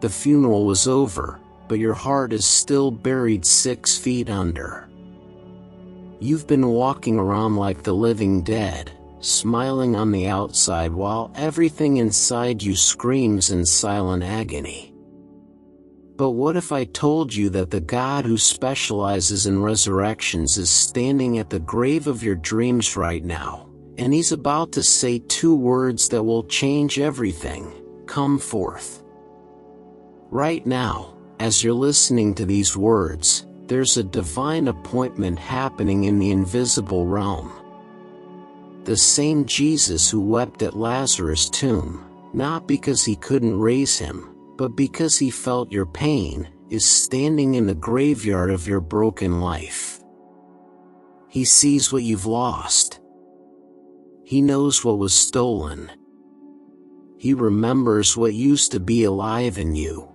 the funeral was over, but your heart is still buried 6 feet under. You've been walking around like the living dead, smiling on the outside while everything inside you screams in silent agony. But what if I told you that the God who specializes in resurrections is standing at the grave of your dreams right now, and he's about to say 2 words that will change everything: come forth. Right now, as you're listening to these words, there's a divine appointment happening in the invisible realm. The same Jesus who wept at Lazarus' tomb, not because he couldn't raise him, but because he felt your pain, is standing in the graveyard of your broken life. He sees what you've lost. He knows what was stolen. He remembers what used to be alive in you.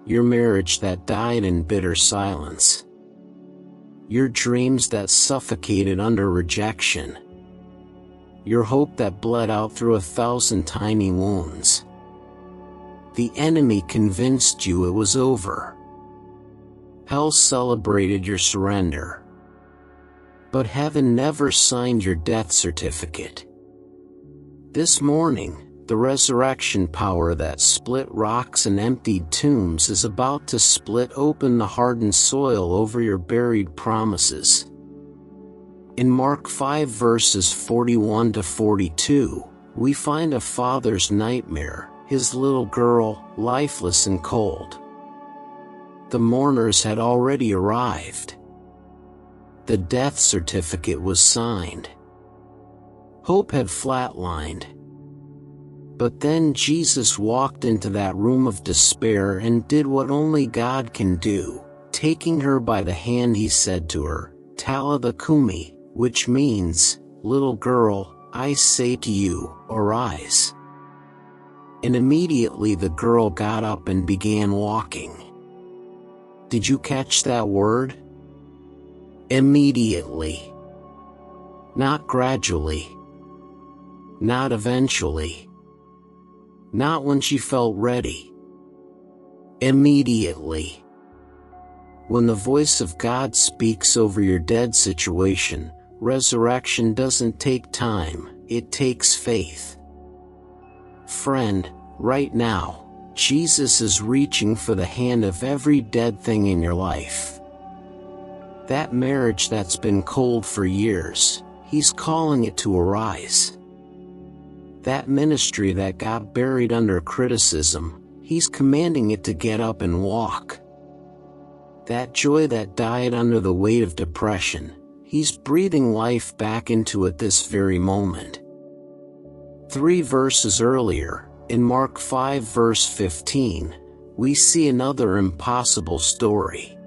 Your marriage that died in bitter silence. Your dreams that suffocated under rejection. Your hope that bled out through 1,000 tiny wounds. The enemy convinced you it was over. Hell celebrated your surrender. But heaven never signed your death certificate. This morning, the resurrection power that split rocks and emptied tombs is about to split open the hardened soil over your buried promises. In Mark 5 verses 41 to 42, we find a father's nightmare, his little girl, lifeless and cold. The mourners had already arrived. The death certificate was signed. Hope had flatlined. But then Jesus walked into that room of despair and did what only God can do. Taking her by the hand, he said to her, "Talitha cumi," which means, "Little girl, I say to you, arise." And immediately the girl got up and began walking. Did you catch that word? Immediately. Not gradually. Not eventually. Not when she felt ready. Immediately. When the voice of God speaks over your dead situation, resurrection doesn't take time, it takes faith. Friend, right now, Jesus is reaching for the hand of every dead thing in your life. That marriage that's been cold for years, he's calling it to arise. That ministry that got buried under criticism, he's commanding it to get up and walk. That joy that died under the weight of depression, he's breathing life back into it this very moment. 3 verses earlier, in Mark 5 verse 15, we see another impossible story.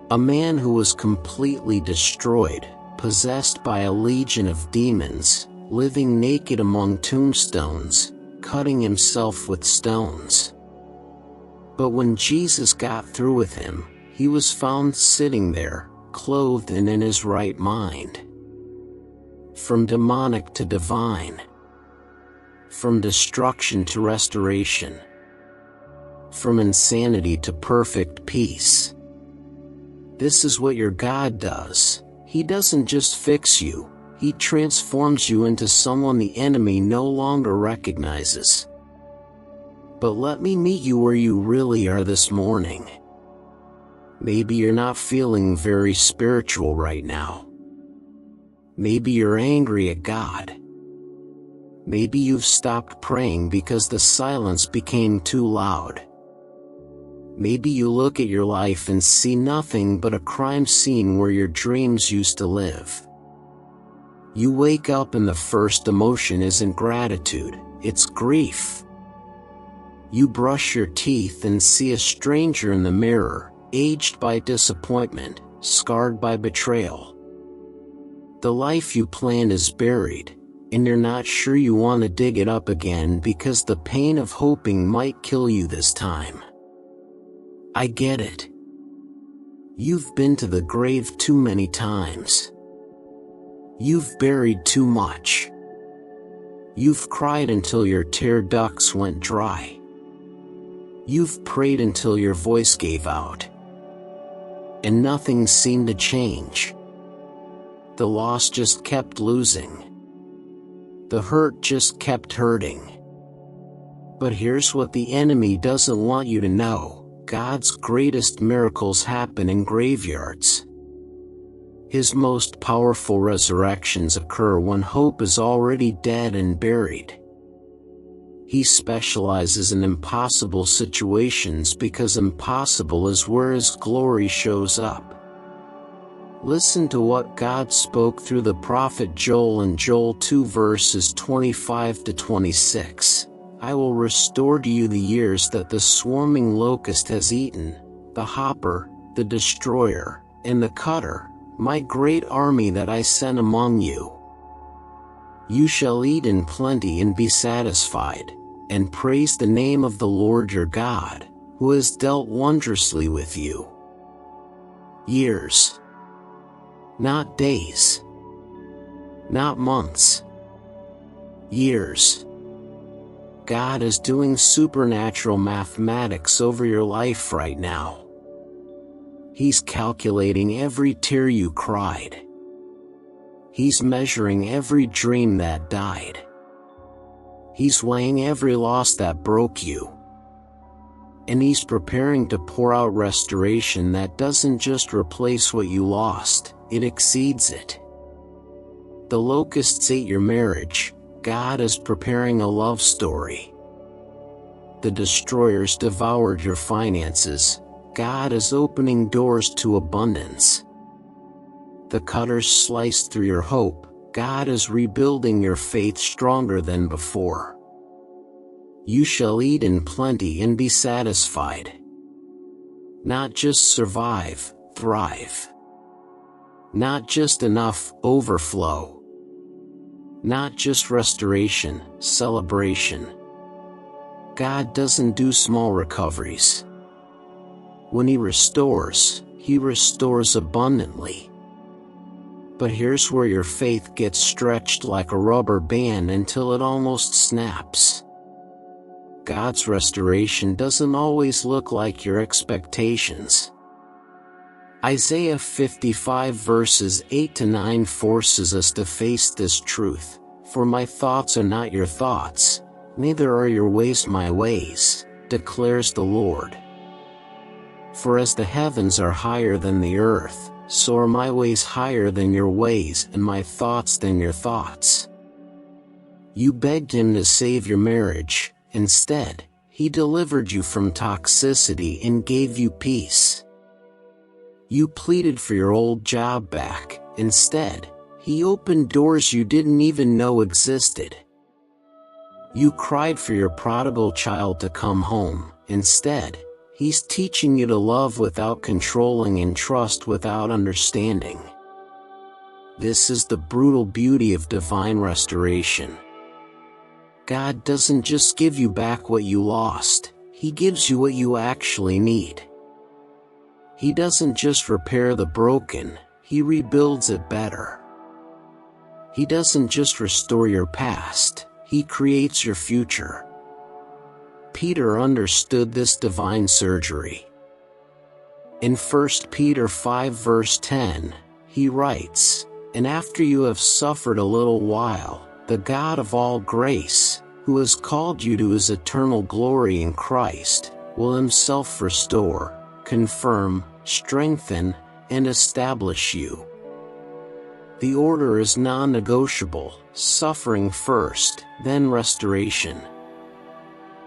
A man who was completely destroyed, possessed by a legion of demons, living naked among tombstones, cutting himself with stones. But when Jesus got through with him, he was found sitting there, clothed and in his right mind. From demonic to divine. From destruction to restoration. From insanity to perfect peace. This is what your God does. He doesn't just fix you. He transforms you into someone the enemy no longer recognizes. But let me meet you where you really are this morning. Maybe you're not feeling very spiritual right now. Maybe you're angry at God. Maybe you've stopped praying because the silence became too loud. Maybe you look at your life and see nothing but a crime scene where your dreams used to live. You wake up and the first emotion isn't gratitude, it's grief. You brush your teeth and see a stranger in the mirror, aged by disappointment, scarred by betrayal. The life you planned is buried, and you're not sure you want to dig it up again because the pain of hoping might kill you this time. I get it. You've been to the grave too many times. You've buried too much. You've cried until your tear ducts went dry. You've prayed until your voice gave out, and nothing seemed to change. The loss just kept losing. The hurt just kept hurting. But here's what the enemy doesn't want you to know: God's greatest miracles happen in graveyards. His most powerful resurrections occur when hope is already dead and buried. He specializes in impossible situations because impossible is where His glory shows up. Listen to what God spoke through the prophet Joel in Joel 2 verses 25 to 26. I will restore to you the years that the swarming locust has eaten, the hopper, the destroyer, and the cutter, my great army that I sent among you. You shall eat in plenty and be satisfied, and praise the name of the Lord your God, who has dealt wondrously with you. Years. Not days. Not months. Years. God is doing supernatural mathematics over your life right now. He's calculating every tear you cried. He's measuring every dream that died. He's weighing every loss that broke you. And He's preparing to pour out restoration that doesn't just replace what you lost, it exceeds it. The locusts ate your marriage. God is preparing a love story. The destroyers devoured your finances. God is opening doors to abundance. The cutters sliced through your hope. God is rebuilding your faith stronger than before. You shall eat in plenty and be satisfied. Not just survive, thrive. Not just enough, overflow. Not just restoration, celebration. God doesn't do small recoveries. When He restores abundantly. But here's where your faith gets stretched like a rubber band until it almost snaps. God's restoration doesn't always look like your expectations. Isaiah 55 verses 8 to 9 forces us to face this truth. For my thoughts are not your thoughts, neither are your ways my ways, declares the Lord. For as the heavens are higher than the earth, so are my ways higher than your ways, and my thoughts than your thoughts. You begged Him to save your marriage. Instead, He delivered you from toxicity and gave you peace. You pleaded for your old job back. Instead, He opened doors you didn't even know existed. You cried for your prodigal child to come home. Instead, He's teaching you to love without controlling and trust without understanding. This is the brutal beauty of divine restoration. God doesn't just give you back what you lost, He gives you what you actually need. He doesn't just repair the broken, He rebuilds it better. He doesn't just restore your past, He creates your future. Peter understood this divine surgery. In 1 Peter 5 verse 10, he writes, "And after you have suffered a little while, the God of all grace, who has called you to His eternal glory in Christ, will Himself restore, confirm, strengthen, and establish you." The order is non-negotiable: suffering first, then restoration.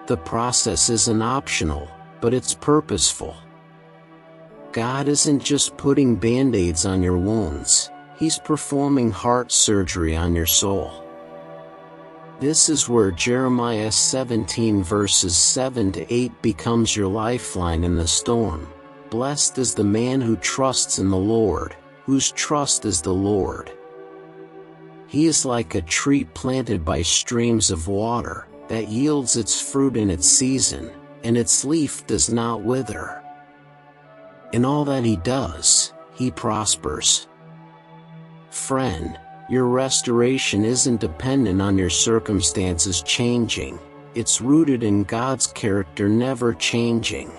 The process isn't optional, but it's purposeful. God isn't just putting band-aids on your wounds, He's performing heart surgery on your soul. This is where Jeremiah 17 verses 7 to 8 becomes your lifeline in the storm. Blessed is the man who trusts in the Lord, whose trust is the Lord. He is like a tree planted by streams of water, that yields its fruit in its season, and its leaf does not wither. In all that he does, he prospers. Friend, your restoration isn't dependent on your circumstances changing, It's rooted in God's character never changing.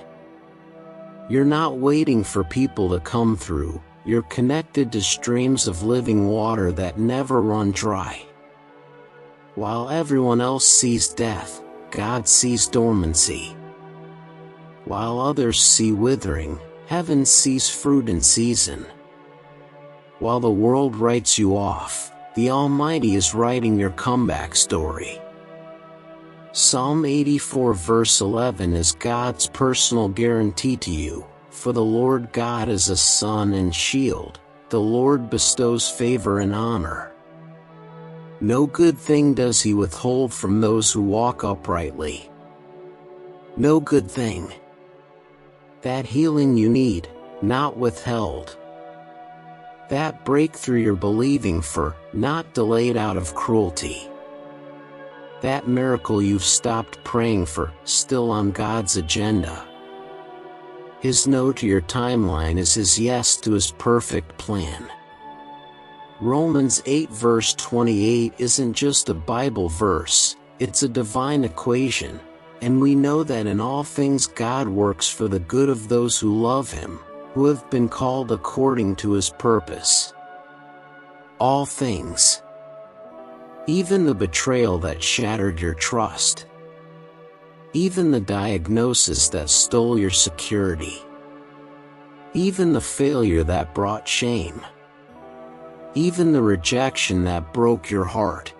You're not waiting for people to come through, you're connected to streams of living water that never run dry. While everyone else sees death, God sees dormancy. While others see withering, heaven sees fruit in season. While the world writes you off, the Almighty is writing your comeback story. Psalm 84 verse 11 is God's personal guarantee to you, for the Lord God is a sun and shield, the Lord bestows favor and honor. No good thing does he withhold from those who walk uprightly. No good thing. That healing you need, not withheld. That breakthrough you're believing for, not delayed out of cruelty. That miracle you've stopped praying for, still on God's agenda. His no to your timeline is his yes to his perfect plan. Romans 8 verse 28 isn't just a Bible verse, it's a divine equation, and we know that in all things God works for the good of those who love him, who have been called according to his purpose. All things. Even the betrayal that shattered your trust. Even the diagnosis that stole your security. Even the failure that brought shame. Even the rejection that broke your heart.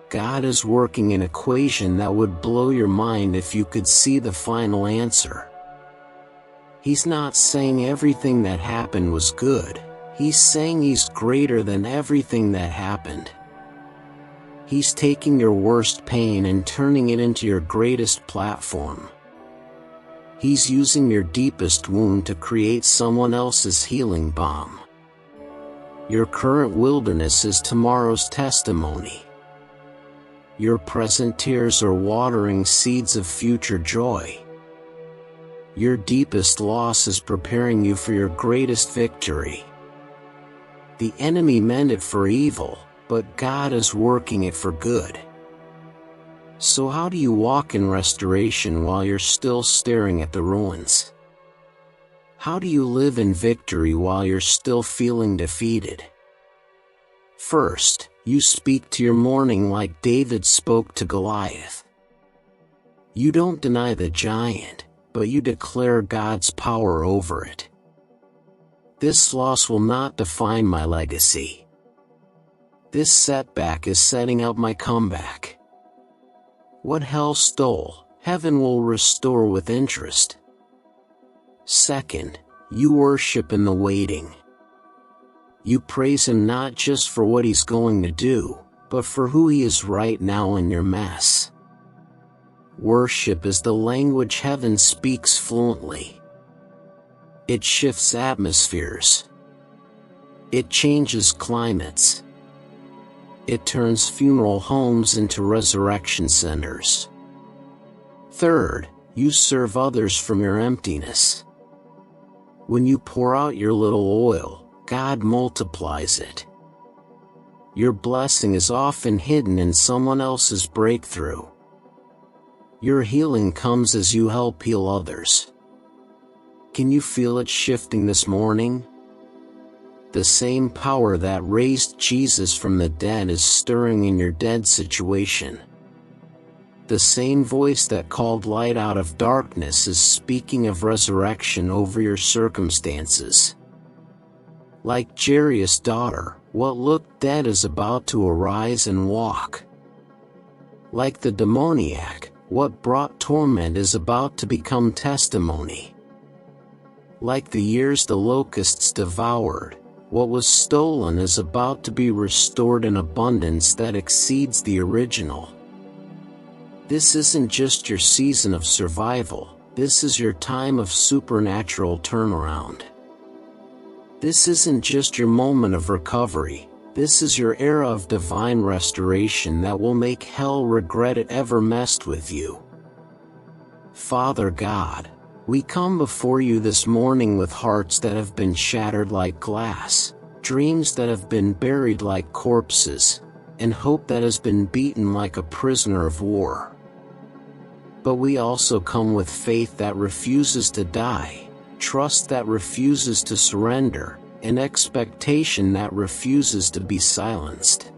God is working an equation that would blow your mind if you could see the final answer. He's not saying everything that happened was good, he's saying he's greater than everything that happened. He's taking your worst pain and turning it into your greatest platform. He's using your deepest wound to create someone else's healing balm. Your current wilderness is tomorrow's testimony. Your present tears are watering seeds of future joy. Your deepest loss is preparing you for your greatest victory. The enemy meant it for evil, but God is working it for good. So how do you walk in restoration while you're still staring at the ruins? How do you live in victory while you're still feeling defeated? First, you speak to your mourning like David spoke to Goliath. You don't deny the giant, but you declare God's power over it. This loss will not define my legacy. This setback is setting up my comeback. What hell stole, heaven will restore with interest. Second, you worship in the waiting. You praise him not just for what he's going to do, but for who he is right now in your mess. Worship is the language heaven speaks fluently. It shifts atmospheres. It changes climates. It turns funeral homes into resurrection centers. Third, you serve others from your emptiness. When you pour out your little oil, God multiplies it. Your blessing is often hidden in someone else's breakthrough. Your healing comes as you help heal others. Can you feel it shifting this morning? The same power that raised Jesus from the dead is stirring in your dead situation. The same voice that called light out of darkness is speaking of resurrection over your circumstances. Like Jairus' daughter, what looked dead is about to arise and walk. Like the demoniac, what brought torment is about to become testimony. Like the years the locusts devoured, what was stolen is about to be restored in abundance that exceeds the original. This isn't just your season of survival, this is your time of supernatural turnaround. This isn't just your moment of recovery, this is your era of divine restoration that will make hell regret it ever messed with you. Father God, we come before you this morning with hearts that have been shattered like glass, dreams that have been buried like corpses, and hope that has been beaten like a prisoner of war. But we also come with faith that refuses to die, trust that refuses to surrender, and expectation that refuses to be silenced.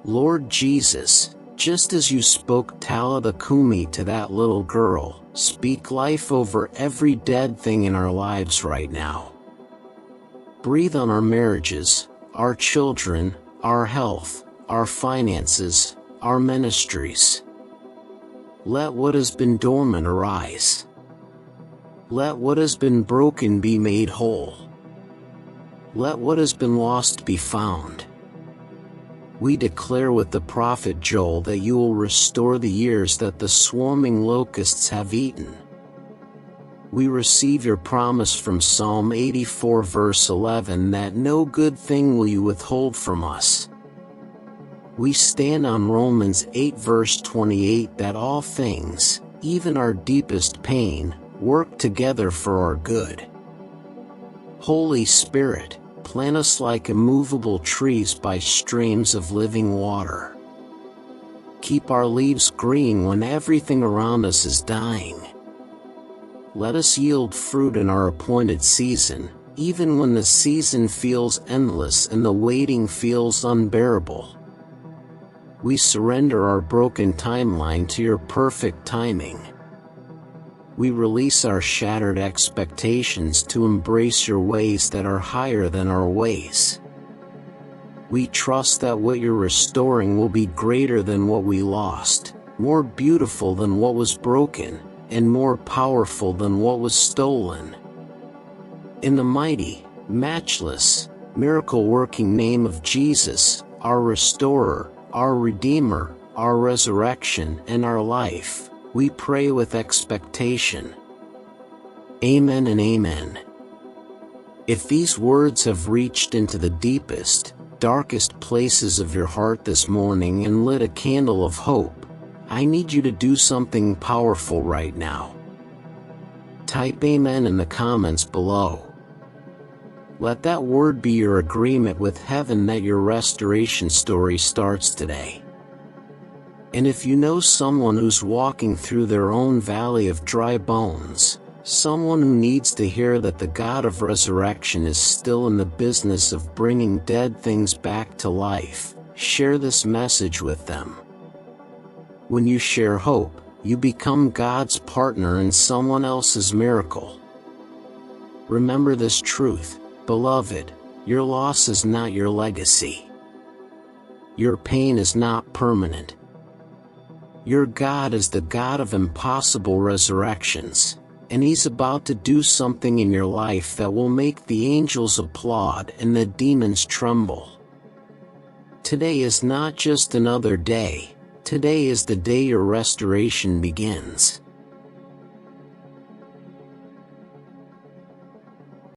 Lord Jesus, just as you spoke Talitha Kumi to that little girl, speak life over every dead thing in our lives right now. Breathe on our marriages, our children, our health, our finances, our ministries. Let what has been dormant arise. Let what has been broken be made whole. Let what has been lost be found. We declare with the prophet Joel that you will restore the years that the swarming locusts have eaten. We receive your promise from Psalm 84 verse 11 that no good thing will you withhold from us. We stand on Romans 8 verse 28 that all things, even our deepest pain, work together for our good. Holy Spirit, plant us like immovable trees by streams of living water. Keep our leaves green when everything around us is dying. Let us yield fruit in our appointed season, even when the season feels endless and the waiting feels unbearable. We surrender our broken timeline to your perfect timing. We release our shattered expectations to embrace your ways that are higher than our ways. We trust that what you're restoring will be greater than what we lost, more beautiful than what was broken, and more powerful than what was stolen. In the mighty, matchless, miracle-working name of Jesus, our Restorer, our Redeemer, our resurrection, and our life, we pray with expectation. Amen and amen. If these words have reached into the deepest, darkest places of your heart this morning and lit a candle of hope, I need you to do something powerful right now. Type Amen in the comments below. Let that word be your agreement with heaven that your restoration story starts today. And if you know someone who's walking through their own valley of dry bones, someone who needs to hear that the God of resurrection is still in the business of bringing dead things back to life, share this message with them. When you share hope, you become God's partner in someone else's miracle. Remember this truth, beloved, your loss is not your legacy. Your pain is not permanent. Your God is the God of impossible resurrections, and He's about to do something in your life that will make the angels applaud and the demons tremble. Today is not just another day, today is the day your restoration begins.